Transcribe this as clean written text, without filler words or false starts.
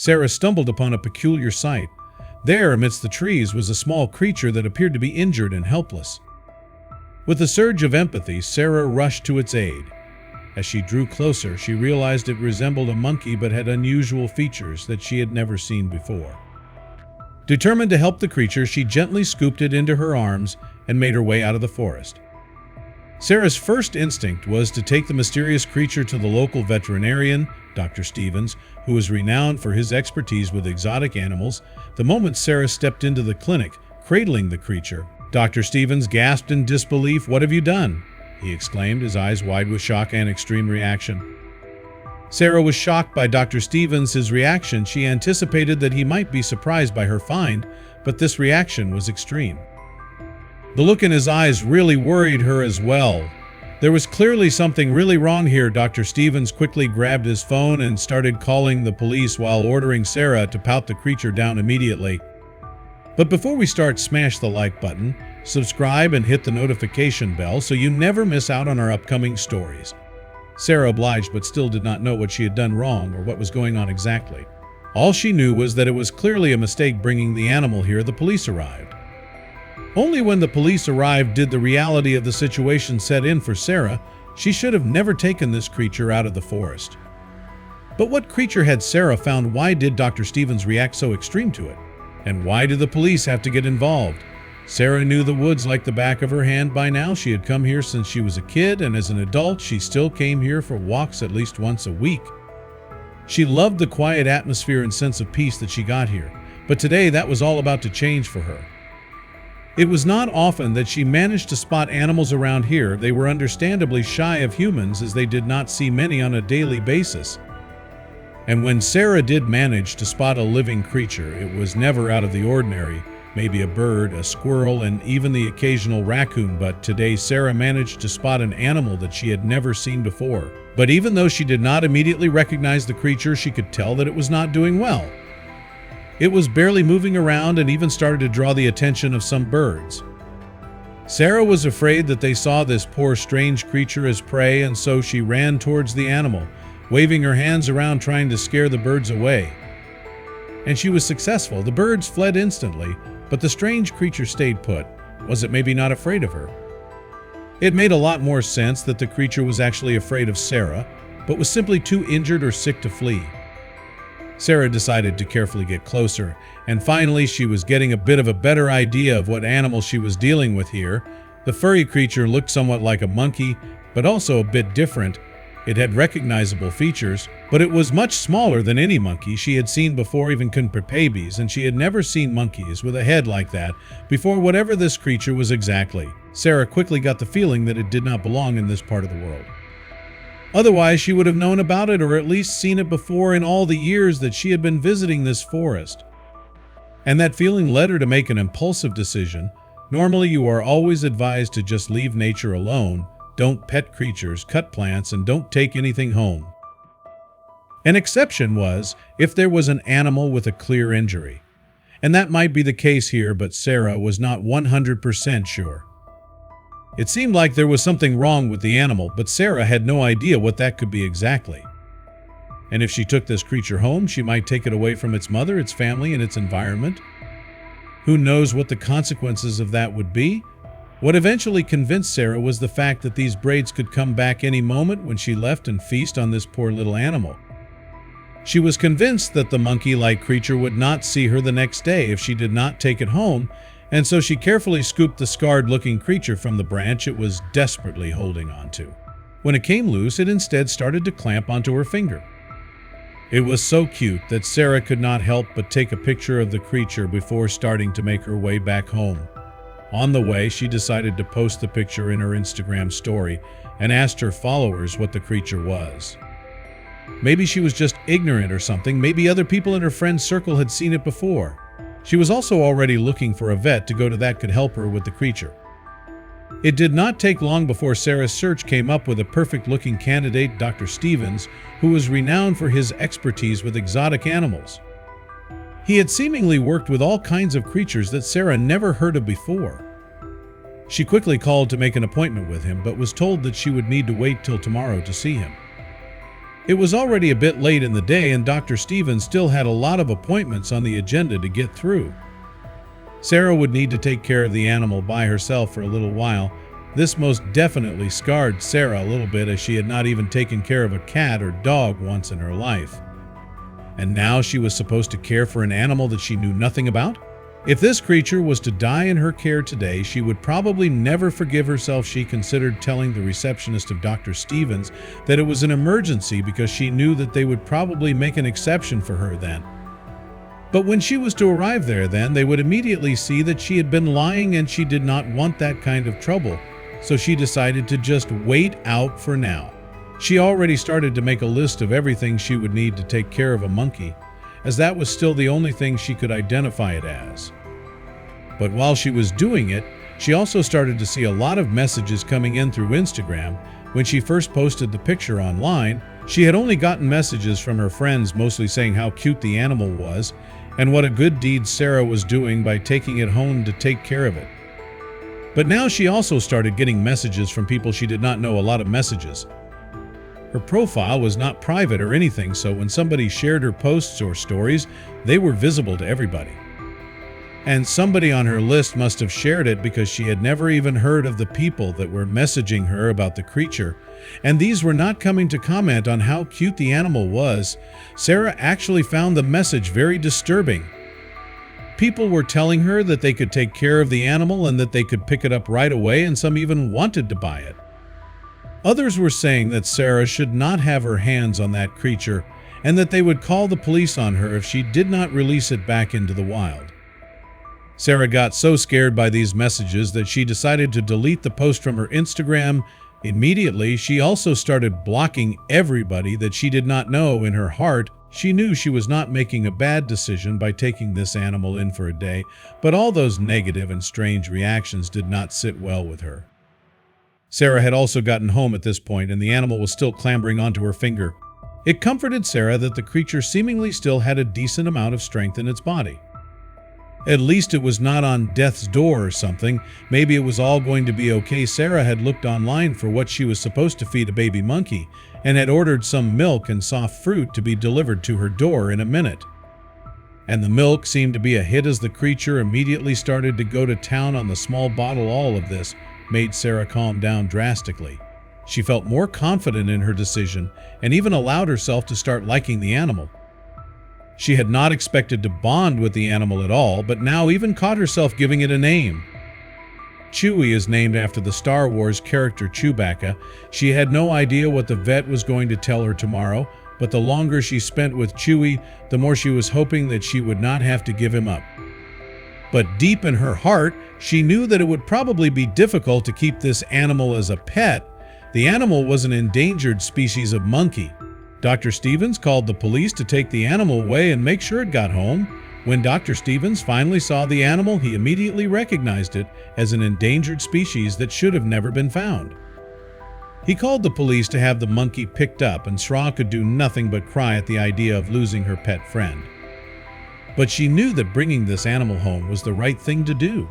Sarah stumbled upon a peculiar sight. There, amidst the trees, was a small creature that appeared to be injured and helpless. With a surge of empathy, Sarah rushed to its aid. As she drew closer, she realized it resembled a monkey but had unusual features that she had never seen before. Determined to help the creature, she gently scooped it into her arms and made her way out of the forest. Sarah's first instinct was to take the mysterious creature to the local veterinarian, Dr. Stevens, who was renowned for his expertise with exotic animals. The moment Sarah stepped into the clinic, cradling the creature, Dr. Stevens gasped in disbelief. "What have you done?" he exclaimed, his eyes wide with shock and extreme reaction. Sarah was shocked by Dr. Stevens' reaction. She anticipated that he might be surprised by her find, but this reaction was extreme. The look in his eyes really worried her as well. There was clearly something really wrong here. Dr. Stevens quickly grabbed his phone and started calling the police while ordering Sarah to pat the creature down immediately. But before we start, smash the like button, subscribe, and hit the notification bell so you never miss out on our upcoming stories. Sarah obliged but still did not know what she had done wrong or what was going on exactly. All she knew was that it was clearly a mistake bringing the animal here. The police arrived. Only when the police arrived did the reality of the situation set in for Sarah. She should have never taken this creature out of the forest. But what creature had Sarah found? Why did Dr. Stevens react so extreme to it? And why did the police have to get involved? Sarah knew the woods like the back of her hand by now. She had come here since she was a kid, and as an adult, she still came here for walks at least once a week. She loved the quiet atmosphere and sense of peace that she got here, but today that was all about to change for her. It was not often that she managed to spot animals around here. They were understandably shy of humans as they did not see many on a daily basis. And when Sarah did manage to spot a living creature, it was never out of the ordinary. Maybe a bird, a squirrel, and even the occasional raccoon, but today Sarah managed to spot an animal that she had never seen before. But even though she did not immediately recognize the creature, she could tell that it was not doing well. It was barely moving around and even started to draw the attention of some birds. Sarah was afraid that they saw this poor strange creature as prey, and so she ran towards the animal, waving her hands around trying to scare the birds away. And she was successful. The birds fled instantly, but the strange creature stayed put. Was it maybe not afraid of her? It made a lot more sense that the creature was actually afraid of Sarah, but was simply too injured or sick to flee. Sarah decided to carefully get closer, and finally she was getting a bit of a better idea of what animal she was dealing with here. The furry creature looked somewhat like a monkey, but also a bit different. It had recognizable features, but it was much smaller than any monkey she had seen before, even babies, and she had never seen monkeys with a head like that before. Whatever this creature was exactly, Sarah quickly got the feeling that it did not belong in this part of the world. Otherwise, she would have known about it or at least seen it before in all the years that she had been visiting this forest. And that feeling led her to make an impulsive decision. Normally, you are always advised to just leave nature alone. Don't pet creatures, cut plants, and don't take anything home. An exception was if there was an animal with a clear injury. And that might be the case here, but Sarah was not 100% sure. It seemed like there was something wrong with the animal, but Sarah had no idea what that could be exactly. And if she took this creature home, she might take it away from its mother, its family, and its environment. Who knows what the consequences of that would be? What eventually convinced Sarah was the fact that these braids could come back any moment when she left and feast on this poor little animal. She was convinced that the monkey-like creature would not see her the next day if she did not take it home, and so she carefully scooped the scarred-looking creature from the branch it was desperately holding onto. When it came loose, it instead started to clamp onto her finger. It was so cute that Sarah could not help but take a picture of the creature before starting to make her way back home. On the way, she decided to post the picture in her Instagram story and asked her followers what the creature was. Maybe she was just ignorant or something. Maybe other people in her friend's circle had seen it before. She was also already looking for a vet to go to that could help her with the creature. It did not take long before Sarah's search came up with a perfect-looking candidate, Dr. Stevens, who was renowned for his expertise with exotic animals. He had seemingly worked with all kinds of creatures that Sarah never heard of before. She quickly called to make an appointment with him, but was told that she would need to wait till tomorrow to see him. It was already a bit late in the day, and Dr. Stevens still had a lot of appointments on the agenda to get through. Sarah would need to take care of the animal by herself for a little while. This most definitely scarred Sarah a little bit, as she had not even taken care of a cat or dog once in her life. And now she was supposed to care for an animal that she knew nothing about? If this creature was to die in her care today, she would probably never forgive herself. She considered telling the receptionist of Dr. Stevens that it was an emergency, because she knew that they would probably make an exception for her then. But when she was to arrive there then, they would immediately see that she had been lying, and she did not want that kind of trouble. So she decided to just wait out for now. She already started to make a list of everything she would need to take care of a monkey, as that was still the only thing she could identify it as. But while she was doing it, she also started to see a lot of messages coming in through Instagram. When she first posted the picture online, she had only gotten messages from her friends, mostly saying how cute the animal was and what a good deed Sarah was doing by taking it home to take care of it. But now she also started getting messages from people she did not know. A lot of messages. Her profile was not private or anything, so when somebody shared her posts or stories, they were visible to everybody. And somebody on her list must have shared it, because she had never even heard of the people that were messaging her about the creature, and these were not coming to comment on how cute the animal was. Sarah actually found the message very disturbing. People were telling her that they could take care of the animal and that they could pick it up right away, and some even wanted to buy it. Others were saying that Sarah should not have her hands on that creature, and that they would call the police on her if she did not release it back into the wild. Sarah got so scared by these messages that she decided to delete the post from her Instagram. Immediately, she also started blocking everybody that she did not know. In her heart, she knew she was not making a bad decision by taking this animal in for a day, but all those negative and strange reactions did not sit well with her. Sarah had also gotten home at this point, and the animal was still clambering onto her finger. It comforted Sarah that the creature seemingly still had a decent amount of strength in its body. At least it was not on death's door or something. Maybe it was all going to be okay. Sarah had looked online for what she was supposed to feed a baby monkey, and had ordered some milk and soft fruit to be delivered to her door in a minute. And the milk seemed to be a hit, as the creature immediately started to go to town on the small bottle. All of this made Sarah calm down drastically. She felt more confident in her decision, and even allowed herself to start liking the animal. She had not expected to bond with the animal at all, but now even caught herself giving it a name. Chewie is named after the Star Wars character Chewbacca. She had no idea what the vet was going to tell her tomorrow, but the longer she spent with Chewie, the more she was hoping that she would not have to give him up. But deep in her heart, she knew that it would probably be difficult to keep this animal as a pet. The animal was an endangered species of monkey. Dr. Stevens called the police to take the animal away and make sure it got home. When Dr. Stevens finally saw the animal, he immediately recognized it as an endangered species that should have never been found. He called the police to have the monkey picked up, and Sra could do nothing but cry at the idea of losing her pet friend. But she knew that bringing this animal home was the right thing to do.